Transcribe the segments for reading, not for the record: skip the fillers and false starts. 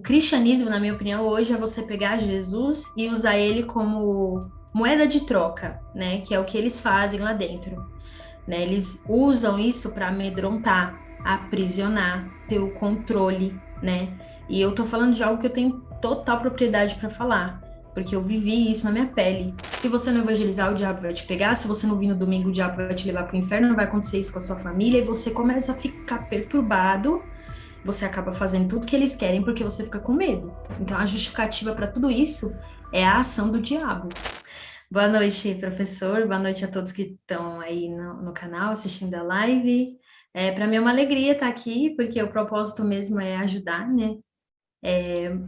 cristianismo, na minha opinião, hoje é você pegar Jesus e usar ele como moeda de troca, né? Que é o que eles fazem lá dentro, né? Eles usam isso para amedrontar, aprisionar, ter o controle, né? E eu tô falando de algo que eu tenho total propriedade para falar, porque eu vivi isso na minha pele. Se você não evangelizar, o diabo vai te pegar. Se você não vir no domingo, o diabo vai te levar para o inferno. Vai acontecer isso com a sua família e você começa a ficar perturbado. Você acaba fazendo tudo que eles querem porque você fica com medo. Então, a justificativa para tudo isso é a ação do diabo. Boa noite, professor. Boa noite a todos que estão aí no canal assistindo a live. Para mim é uma alegria estar aqui, porque o propósito mesmo é ajudar, né?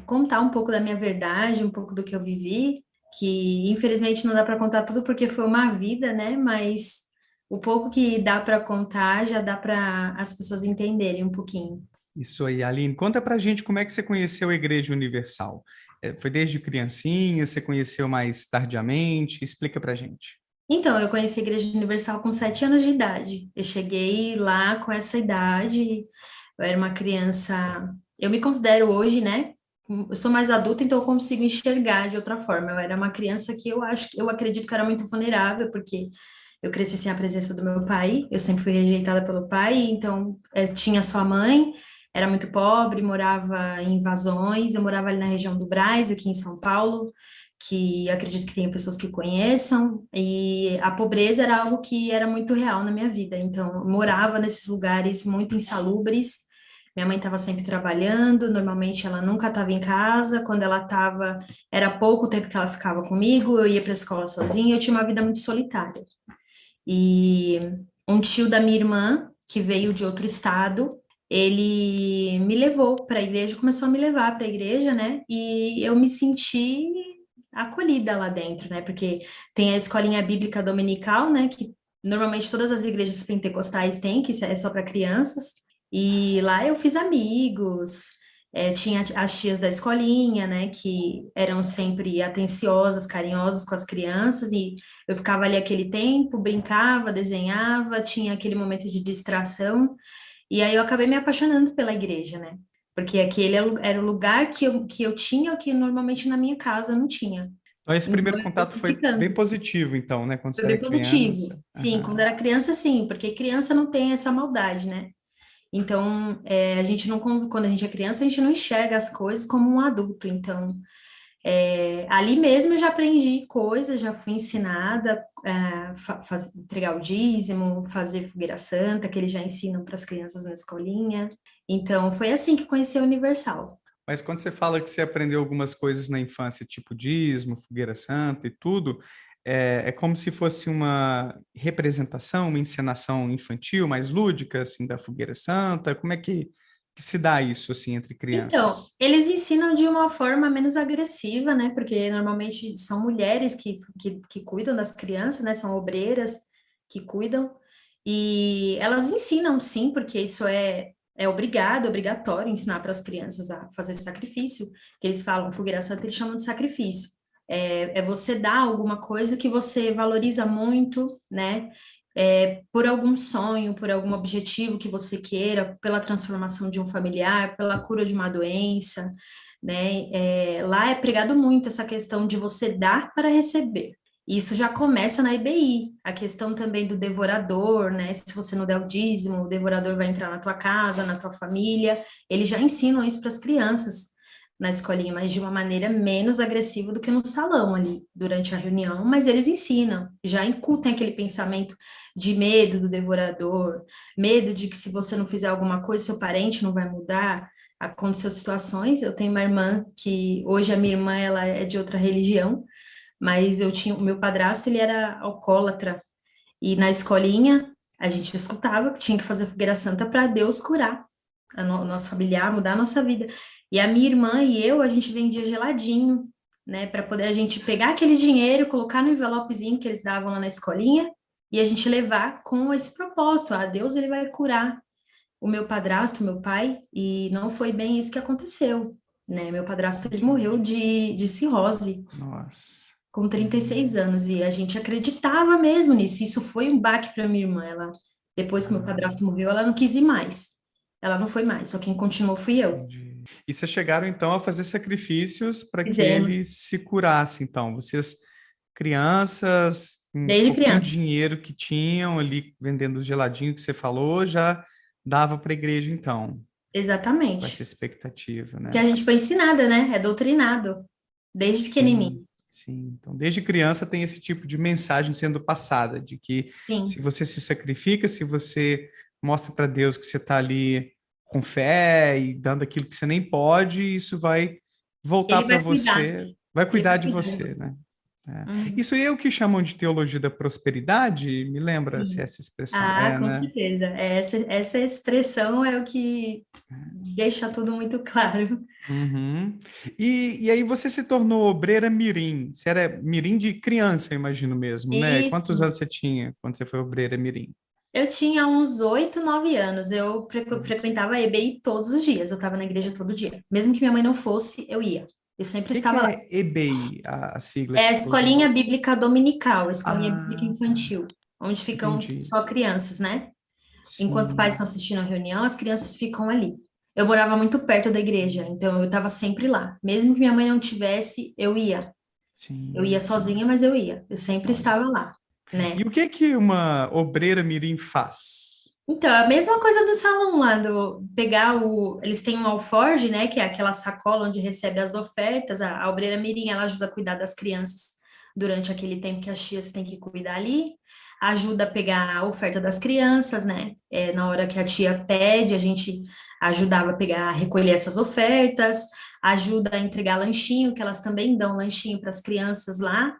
Contar um pouco da minha verdade, um pouco do que eu vivi, que infelizmente não dá para contar tudo porque foi uma vida, né? Mas o pouco que dá para contar já dá para as pessoas entenderem um pouquinho. Isso aí, Aline. Conta pra gente como é que você conheceu a Igreja Universal. Foi desde criancinha? Você conheceu mais tardiamente? Explica pra gente. Então, eu conheci a Igreja Universal com 7 anos de idade. Eu cheguei lá com essa idade, eu era uma criança. Eu me considero hoje, né? Eu sou mais adulta, então eu consigo enxergar de outra forma. Eu era uma criança que eu acredito que era muito vulnerável, porque eu cresci sem a presença do meu pai, eu sempre fui rejeitada pelo pai, então tinha só a mãe, era muito pobre, morava em invasões, eu morava ali na região do Brás, aqui em São Paulo, que acredito que tenha pessoas que conheçam, e a pobreza era algo que era muito real na minha vida, então eu morava nesses lugares muito insalubres, minha mãe estava sempre trabalhando, normalmente ela nunca estava em casa, quando ela estava, era pouco tempo que ela ficava comigo, eu ia para a escola sozinha, eu tinha uma vida muito solitária. E um tio da minha irmã, que veio de outro estado, ele me levou para a igreja, começou a me levar para a igreja, né? E eu me senti acolhida lá dentro, né? Porque tem a escolinha bíblica dominical, né? Que normalmente todas as igrejas pentecostais têm, que isso é só para crianças. E lá eu fiz amigos, tinha as tias da escolinha, né? Que eram sempre atenciosas, carinhosas com as crianças, e eu ficava ali aquele tempo, brincava, desenhava, tinha aquele momento de distração. E aí eu acabei me apaixonando pela igreja, né? Porque aquele era o lugar que eu tinha, que normalmente na minha casa não tinha. Então, esse Então primeiro eu contato fui foi bem ficando. positivo, então, né? Quando Foi você era bem criança. positivo. Sim, quando Aham. era criança, sim, porque criança não tem essa maldade, né? Então, a gente não, quando a gente é criança, a gente não enxerga as coisas como um adulto. Então, ali mesmo eu já aprendi coisas, já fui ensinada a entregar o dízimo, fazer fogueira santa, que eles já ensinam para as crianças na escolinha. Então, foi assim que conheci a Universal. Mas quando você fala que você aprendeu algumas coisas na infância, tipo dízimo, fogueira santa e tudo, é como se fosse uma representação, uma encenação infantil, mais lúdica, assim, da fogueira santa. Como é que se dá isso, assim, entre Então, crianças? eles ensinam de uma forma menos agressiva, né? Porque normalmente são mulheres que cuidam das crianças, né? São obreiras que cuidam. E elas ensinam, sim, porque isso é obrigatório ensinar para as crianças a fazer sacrifício. Que eles falam, fogueira santa, eles chamam de sacrifício. É você dar alguma coisa que você valoriza muito, né? Por algum sonho, por algum objetivo que você queira, pela transformação de um familiar, pela cura de uma doença, né? Lá é pregado muito essa questão de você dar para receber. Isso já começa na IBI, a questão também do devorador, né? Se você não der o dízimo, o devorador vai entrar na tua casa, na tua família. Eles já ensinam isso para as crianças na escolinha, mas de uma maneira menos agressiva do que no salão ali, durante a reunião, mas eles ensinam, já incutem aquele pensamento de medo do devorador, medo de que se você não fizer alguma coisa, seu parente não vai mudar. Aconteceu situações, eu tenho uma irmã que hoje a minha irmã ela é de outra religião, mas eu tinha o meu padrasto, ele era alcoólatra e na escolinha a gente escutava que tinha que fazer fogueira santa para Deus curar o nosso familiar, mudar a nossa vida. E a minha irmã e eu, a gente vendia geladinho, né, para poder a gente pegar aquele dinheiro, colocar no envelopezinho que eles davam lá na escolinha e a gente levar com esse propósito, ah, Deus ele vai curar o meu padrasto, meu pai, e não foi bem isso que aconteceu, né? Meu padrasto ele morreu Entendi. de cirrose Nossa. com 36 Uhum. anos e a gente acreditava mesmo nisso. Isso foi um baque para minha irmã. Ela, depois que meu Ah, padrasto morreu, ela não quis ir mais. Ela não foi mais, só quem continuou fui eu. entendi. E vocês chegaram, então, a fazer sacrifícios para que ele Fizemos, se curasse, então. Vocês, crianças, com um desde pouquinho de criança. dinheiro que tinham ali, vendendo o geladinho que você falou, já dava para a igreja, então, com essa Exatamente. expectativa, Que né? a gente foi ensinada, né? É doutrinado, desde Sim, pequenininho. sim. Então, desde criança tem esse tipo de mensagem sendo passada, de que se Sim, você se sacrifica, se você mostra para Deus que você está ali com fé e dando aquilo que você nem pode, isso vai voltar ele para vai cuidar, você, vai ele cuidar vai de cuidar de você, você. né? É. Uhum. Isso aí é o que chamam de teologia da prosperidade? Me lembra se Sim. essa expressão Ah, é, com né? certeza. Essa expressão é o que deixa tudo muito claro. Uhum. E aí você se tornou obreira mirim. Você era mirim de criança, eu imagino mesmo, né? Quantos Isso. anos você tinha quando você foi obreira mirim? Eu tinha uns 8, 9 anos. Eu Isso. frequentava a EBI todos os dias. Eu estava na igreja todo dia. Mesmo que minha mãe não fosse, eu ia. Eu O sempre que estava lá. é EBI, a sigla É que a você falou de Escolinha novo? Bíblica Dominical, a Escolinha Bíblica Ah, tá. Infantil, onde ficam Entendi. só crianças, né? Enquanto os pais estão Sim, assistindo a reunião, as crianças ficam ali. Eu morava muito perto da igreja, então eu estava sempre lá. Mesmo que minha mãe não tivesse, eu ia. Eu ia sim, sim. sozinha, mas eu ia. Eu sempre Olha. estava lá, E né? o que uma obreira mirim faz? Então, a mesma coisa do salão lá, pegar o. Eles têm um alforge, né? Que é aquela sacola onde recebe as ofertas. A obreira mirim, ela ajuda a cuidar das crianças durante aquele tempo que as tias têm que cuidar ali. Ajuda a pegar a oferta das crianças, né? Na hora que a tia pede, a gente ajudava a pegar, a recolher essas ofertas. Ajuda a entregar lanchinho, que elas também dão lanchinho para as crianças lá.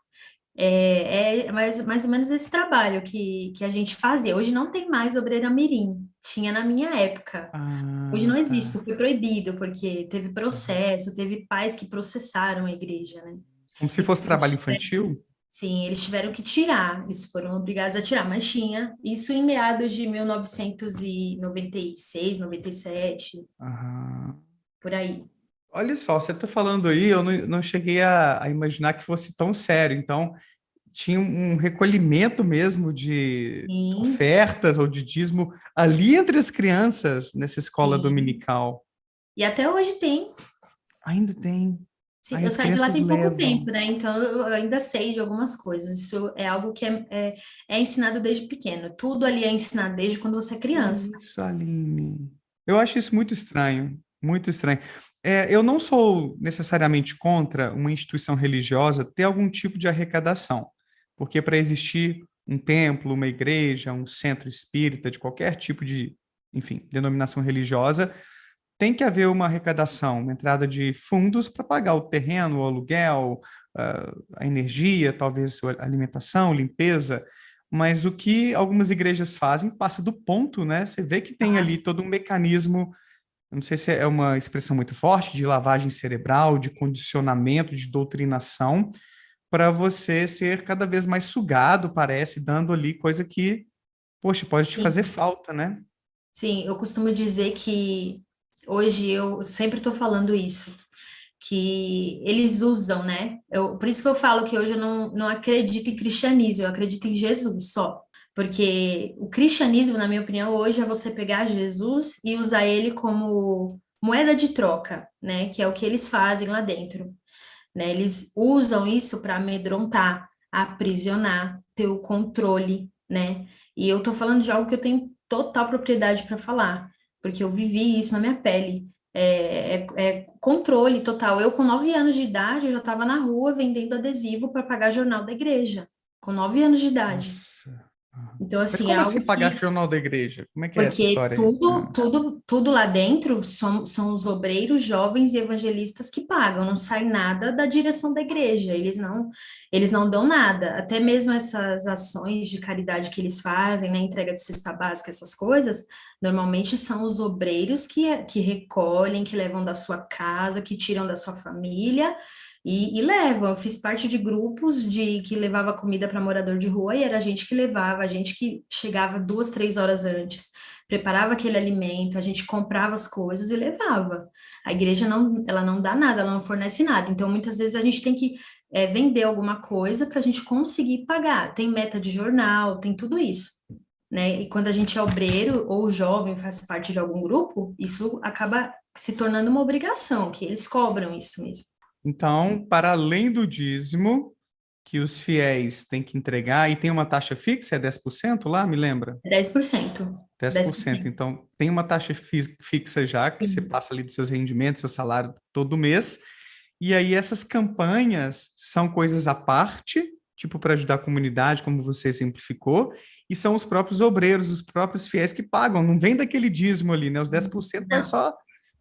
É mais ou menos esse trabalho que a gente fazia. Hoje não tem mais obreira mirim, tinha na minha época. Hoje Ah, não existe, tá. foi proibido, porque teve processo, teve pais que processaram a igreja, né? Como se fosse Então, trabalho infantil? sim, eles tiveram que tirar, eles foram obrigados a tirar, mas tinha, isso em meados de 1996, 97, Aham. por aí. Olha só, você está falando aí, eu não cheguei a imaginar que fosse tão sério. Então, tinha um recolhimento mesmo de Sim, ofertas ou de dízimo ali entre as crianças nessa escola sim. dominical. E até hoje tem. Ainda tem. Sim, Aí eu as saí de lá crianças tem pouco tempo, levam. né? Então eu ainda sei de algumas coisas. Isso é algo que é ensinado desde pequeno. Tudo ali é ensinado desde quando você é Que criança. isso, Aline? Eu acho isso muito estranho, muito estranho. Eu não sou necessariamente contra uma instituição religiosa ter algum tipo de arrecadação, porque para existir um templo, uma igreja, um centro espírita, de qualquer tipo de, enfim, denominação religiosa, tem que haver uma arrecadação, uma entrada de fundos para pagar o terreno, o aluguel, a energia, talvez a alimentação, limpeza. Mas o que algumas igrejas fazem passa do ponto, né? Você vê que tem ali Mas, todo um mecanismo, eu não sei se é uma expressão muito forte, de lavagem cerebral, de condicionamento, de doutrinação, para você ser cada vez mais sugado, parece, dando ali coisa que, poxa, pode te fazer sim, falta, né? sim, eu costumo dizer que hoje eu sempre estou falando isso, que eles usam, né? Por isso que eu falo que hoje eu não acredito em cristianismo, eu acredito em Jesus só. Porque o cristianismo, na minha opinião, hoje é você pegar Jesus e usar ele como moeda de troca, né? Que é o que eles fazem lá dentro, né? Eles usam isso para amedrontar, aprisionar, ter o controle, né? E eu tô falando de algo que eu tenho total propriedade para falar, porque eu vivi isso na minha pele. É controle total. Eu, com 9 anos de idade, eu já estava na rua vendendo adesivo para pagar jornal da igreja, com 9 anos de idade. Nossa. Ah. Então, Mas assim, é como assim algo pagar que jornal da igreja? Como é que é essa porque história aí? tudo, tudo, tudo lá dentro são os obreiros, jovens e evangelistas que pagam, não sai nada da direção da igreja, eles não dão nada, até mesmo essas ações de caridade que eles fazem, né, entrega de cesta básica, essas coisas, normalmente são os obreiros que recolhem, que levam da sua casa, que tiram da sua família e levam. Eu fiz parte de grupos de que levava comida para morador de rua e era a gente que levava, a gente que chegava 2, 3 horas antes, preparava aquele alimento, a gente comprava as coisas e levava. A igreja não, ela não dá nada, ela não fornece nada. Então, muitas vezes a gente tem que vender alguma coisa para a gente conseguir pagar. Tem meta de jornal, tem tudo isso, né? E quando a gente é obreiro ou jovem, faz parte de algum grupo, isso acaba se tornando uma obrigação, que eles cobram isso mesmo. Então, para além do dízimo que os fiéis têm que entregar, e tem uma taxa fixa, é 10% lá, me lembra? 10%. 10%. 10%. Então, tem uma taxa fixa já, que você Sim. passa ali dos seus rendimentos, seu salário todo mês. E aí, essas campanhas são coisas à parte, tipo para ajudar a comunidade, como você exemplificou, e são os próprios obreiros, os próprios fiéis que pagam. Não vem daquele dízimo ali, né? Os 10% vai Não. só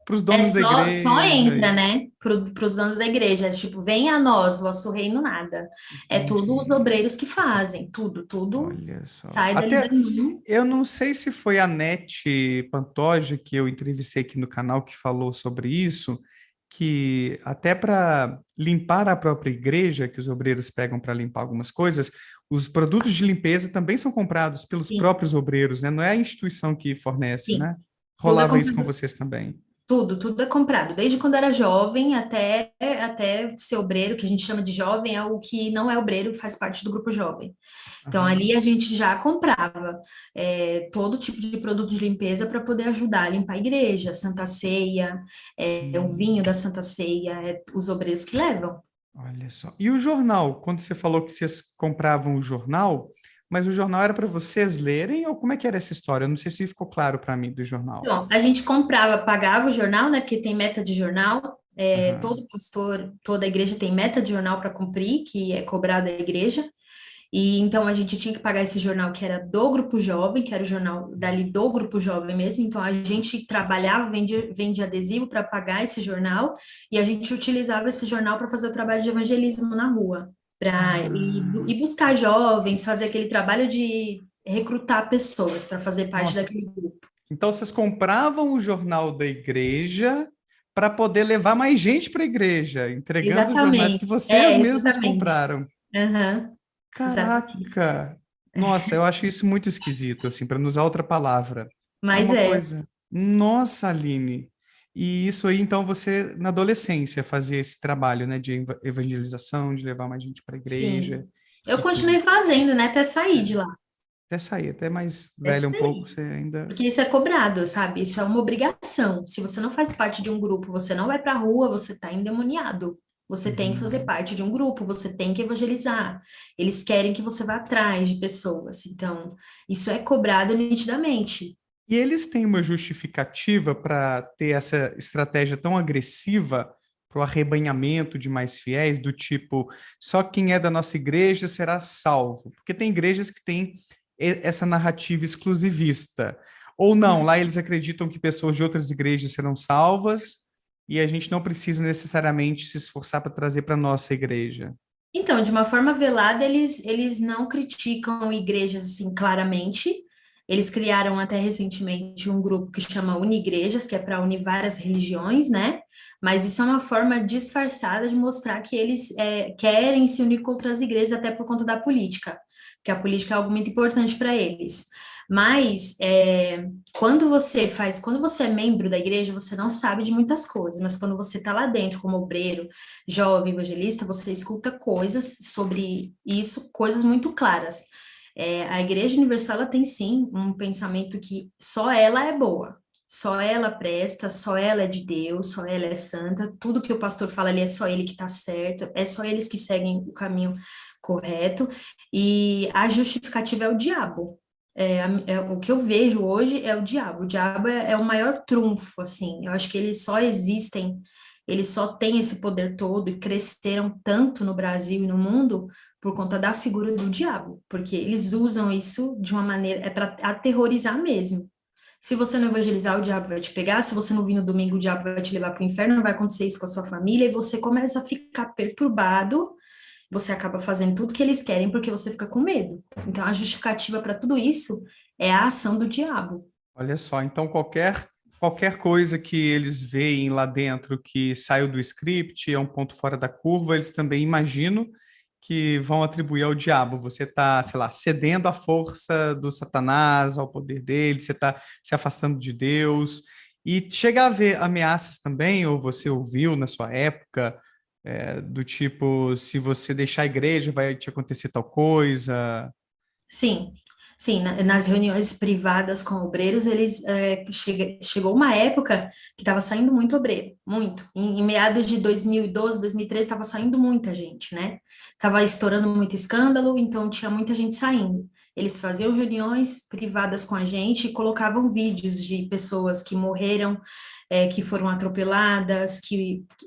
para os É donos da só igreja. entra, né, para os donos da igreja, tipo, venha a nós, vosso reino nada. É tudo os Entendi. obreiros que fazem, tudo Olha só. sai dali da Até mão. eu não sei se foi a Nete Pantoja que eu entrevistei aqui no canal que falou sobre isso, que até para limpar a própria igreja, que os obreiros pegam para limpar algumas coisas, os produtos de limpeza também são comprados pelos Sim, próprios obreiros, né? Não é a instituição que fornece, sim. né? Tudo é Rolava isso com comprado. vocês também. Tudo é comprado, desde quando era jovem até ser obreiro, que a gente chama de jovem, é o que não é obreiro, faz parte do grupo jovem. Então, ali Aham. a gente já comprava todo tipo de produto de limpeza para poder ajudar a limpar a igreja, Santa Ceia, o vinho Sim. da Santa Ceia, os obreiros que levam. Olha só. E o jornal? Quando você falou que vocês compravam o jornal, mas o jornal era para vocês lerem ou como é que era essa história? Eu não sei se ficou claro para mim do jornal. Então, a gente comprava, pagava o jornal, né? Porque tem meta de jornal. Aham. Todo pastor, toda igreja tem meta de jornal para cumprir, que é cobrada da igreja. E então a gente tinha que pagar esse jornal que era do Grupo Jovem, que era o jornal dali do Grupo Jovem mesmo. Então a gente trabalhava, vendia adesivo para pagar esse jornal e a gente utilizava esse jornal para fazer o trabalho de evangelismo na rua, para ir Ah, buscar jovens, fazer aquele trabalho de recrutar pessoas para fazer parte nossa. daquele grupo. Então vocês compravam o jornal da igreja para poder levar mais gente para a igreja, entregando os jornais que Exatamente. vocês mesmos Exatamente. compraram. Aham, exatamente. Caraca! Nossa, eu acho isso muito esquisito, assim, para não usar outra palavra. É Mas uma coisa. Nossa, Aline. E isso aí, então, você, na adolescência, fazia esse trabalho, né, de evangelização, de levar mais gente para a igreja sim. Eu e tudo. continuei fazendo, né, até sair É. de lá. Até sair, até mais Até velha um pouco, sair. você ainda. Porque isso é cobrado, sabe? Isso é uma obrigação. Se você não faz parte de um grupo, você não vai para a rua, você está endemoniado. Você tem que fazer Uhum. parte de um grupo, você tem que evangelizar. Eles querem que você vá atrás de pessoas. Então, isso é cobrado nitidamente. E eles têm uma justificativa para ter essa estratégia tão agressiva para o arrebanhamento de mais fiéis, do tipo, só quem é da nossa igreja será salvo. Porque tem igrejas que têm essa narrativa exclusivista. Ou não, lá eles acreditam que pessoas de outras igrejas serão salvas e a gente não precisa necessariamente se esforçar para trazer para a nossa igreja. Então, de uma forma velada, eles não criticam igrejas assim claramente. Eles criaram até recentemente um grupo que chama Unigrejas, que é para unir várias religiões, né? Mas isso é uma forma disfarçada de mostrar que eles querem se unir contra as igrejas, até por conta da política, que a política é algo muito importante para eles. Mas quando você é membro da igreja, você não sabe de muitas coisas, mas quando você está lá dentro como obreiro, jovem evangelista, você escuta coisas sobre isso, coisas muito claras. A Igreja Universal ela tem sim um pensamento que só ela é boa, só ela presta, só ela é de Deus, só ela é santa, tudo que o pastor fala ali é só ele que está certo, é só eles que seguem o caminho correto, e a justificativa é o diabo. O que eu vejo hoje é o diabo é o maior trunfo, assim, eu acho que eles só têm esse poder todo e cresceram tanto no Brasil e no mundo por conta da figura do diabo, porque eles usam isso de uma maneira, é para aterrorizar mesmo. Se você não evangelizar, o diabo vai te pegar. Se você não vir no domingo, o diabo vai te levar para o inferno. Não vai acontecer isso com a sua família. E você começa a ficar perturbado. Você acaba fazendo tudo que eles querem porque você fica com medo. Então, a justificativa para tudo isso é a ação do diabo. Olha só, então qualquer coisa que eles veem lá dentro que saiu do script, é um ponto fora da curva, eles também imaginam que vão atribuir ao diabo. Você está, sei lá, cedendo à força do Satanás, ao poder dele, você está se afastando de Deus. E chega a haver ameaças também, ou você ouviu na sua época, do tipo, se você deixar a igreja, vai te acontecer tal coisa. Sim, Sim, nas reuniões privadas com obreiros, chegou uma época que estava saindo muito obreiro, muito. Em meados de 2012, 2013, estava saindo muita gente, né? Estava estourando muito escândalo, então tinha muita gente saindo. Eles faziam reuniões privadas com a gente e colocavam vídeos de pessoas que morreram, que foram atropeladas,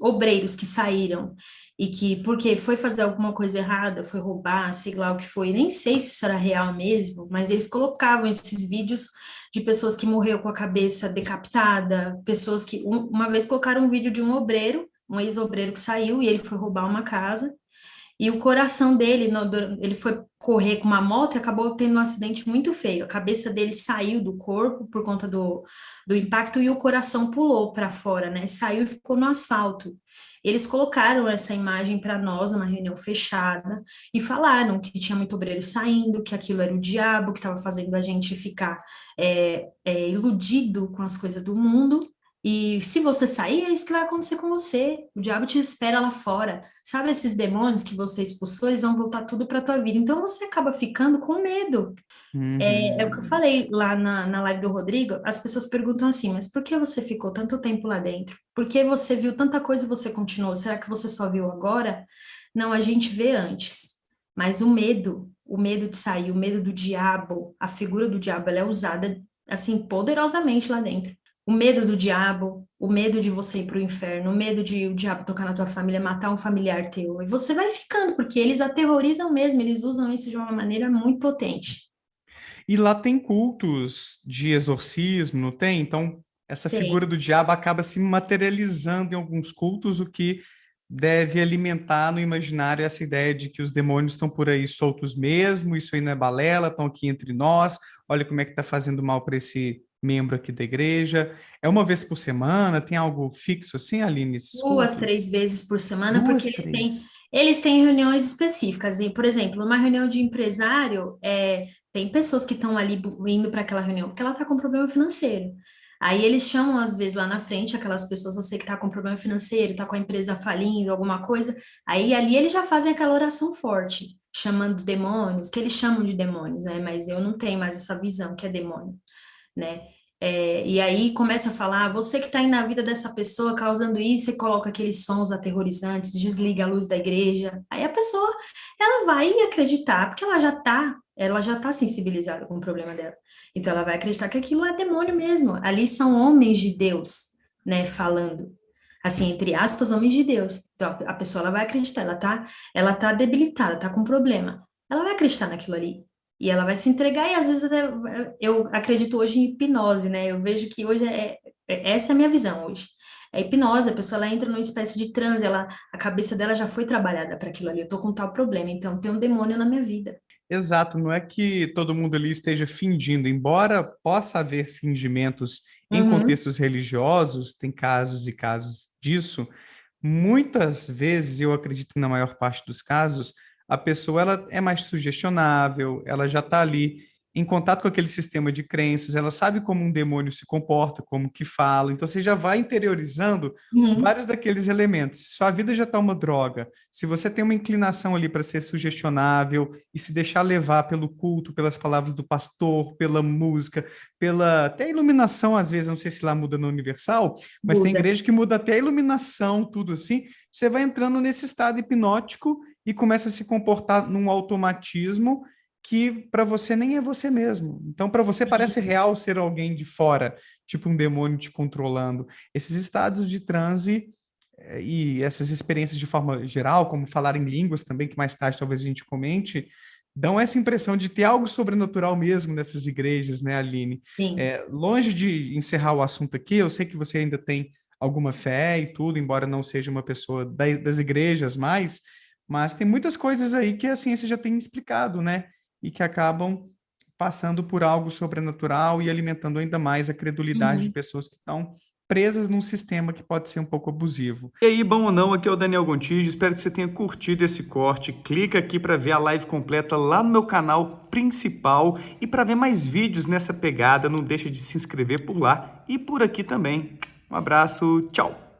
obreiros que saíram e que, porque foi fazer alguma coisa errada, foi roubar, sei lá o que foi, nem sei se isso era real mesmo, mas eles colocavam esses vídeos de pessoas que morreram com a cabeça decapitada, pessoas que, uma vez colocaram um vídeo de um obreiro, um ex-obreiro que saiu e ele foi roubar uma casa, e o coração dele, ele foi correr com uma moto e acabou tendo um acidente muito feio. A cabeça dele saiu do corpo por conta do impacto e o coração pulou para fora, né? Saiu e ficou no asfalto. Eles colocaram essa imagem para nós numa reunião fechada e falaram que tinha muito obreiro saindo, que aquilo era o diabo que estava fazendo a gente ficar iludido com as coisas do mundo. E se você sair, é isso que vai acontecer com você. O diabo te espera lá fora. Sabe esses demônios que você expulsou, eles vão voltar tudo para tua vida. Então você acaba ficando com medo. É o que eu Uhum. falei lá na live do Rodrigo. As pessoas perguntam assim: mas por que você ficou tanto tempo lá dentro? Por que você viu tanta coisa e você continuou? Será que você só viu agora? Não, a gente vê antes. Mas o medo de sair, o medo do diabo, a figura do diabo, ela é usada assim poderosamente lá dentro. O medo do diabo, o medo de você ir para o inferno, o medo de o diabo tocar na tua família, matar um familiar teu. E você vai ficando, porque eles aterrorizam mesmo, eles usam isso de uma maneira muito potente. E lá tem cultos de exorcismo, não tem? Então, essa figura Tem. do diabo acaba se materializando em alguns cultos, o que deve alimentar no imaginário essa ideia de que os demônios estão por aí soltos mesmo, isso aí não é balela, estão aqui entre nós, olha como é que está fazendo mal para esse membro aqui da igreja. É uma vez por semana? Tem algo fixo assim, Aline, nesses Duas, cultos? três vezes por semana, porque Duas, três. eles têm reuniões específicas. E, por exemplo, uma reunião de empresário, tem pessoas que estão ali indo para aquela reunião porque ela está com problema financeiro. Aí eles chamam, às vezes, lá na frente, aquelas pessoas, você que está com problema financeiro, está com a empresa falindo, alguma coisa, aí ali eles já fazem aquela oração forte, chamando demônios, que eles chamam de demônios, né? Mas eu não tenho mais essa visão que é demônio, né? E aí começa a falar, você que está aí na vida dessa pessoa causando isso, e coloca aqueles sons aterrorizantes, desliga a luz da igreja. Aí a pessoa, ela vai acreditar, porque ela já tá sensibilizada com o problema dela. Então ela vai acreditar que aquilo é demônio mesmo. Ali são homens de Deus, né, falando. Assim, entre aspas, homens de Deus. Então a pessoa ela vai acreditar, ela tá debilitada, tá com problema. Ela vai acreditar naquilo ali. E ela vai se entregar, e às vezes até eu acredito hoje em hipnose, né? Eu vejo que hoje essa é a minha visão hoje. É hipnose, a pessoa ela entra numa espécie de transe, a cabeça dela já foi trabalhada para aquilo ali. Eu tô com tal problema, então tem um demônio na minha vida. Exato, não é que todo mundo ali esteja fingindo, embora possa haver fingimentos em Uhum, contextos religiosos, tem casos e casos disso, muitas vezes, eu acredito que na maior parte dos casos, a pessoa ela é mais sugestionável, ela já está ali em contato com aquele sistema de crenças, ela sabe como um demônio se comporta, como que fala, então você já vai interiorizando uhum, vários daqueles elementos. Sua vida já está uma droga. Se você tem uma inclinação ali para ser sugestionável e se deixar levar pelo culto, pelas palavras do pastor, pela música, pela até iluminação, às vezes, não sei se lá muda no Universal, mas tem muda. igreja que muda até a iluminação, tudo assim. Você vai entrando nesse estado hipnótico e começa a se comportar num automatismo que para você nem é você mesmo. Então, para você parece real ser alguém de fora, tipo um demônio te controlando. Esses estados de transe e essas experiências de forma geral, como falar em línguas também, que mais tarde talvez a gente comente, dão essa impressão de ter algo sobrenatural mesmo nessas igrejas, né, Aline? Sim. Longe de encerrar o assunto aqui, eu sei que você ainda tem alguma fé e tudo, embora não seja uma pessoa das igrejas mais, mas tem muitas coisas aí que a ciência já tem explicado, né? E que acabam passando por algo sobrenatural e alimentando ainda mais a credulidade de Uhum. pessoas que estão presas num sistema que pode ser um pouco abusivo. E aí, bom ou não, aqui é o Daniel Gontijo, espero que você tenha curtido esse corte. Clica aqui para ver a live completa lá no meu canal principal e para ver mais vídeos nessa pegada, não deixa de se inscrever por lá e por aqui também. Um abraço, tchau!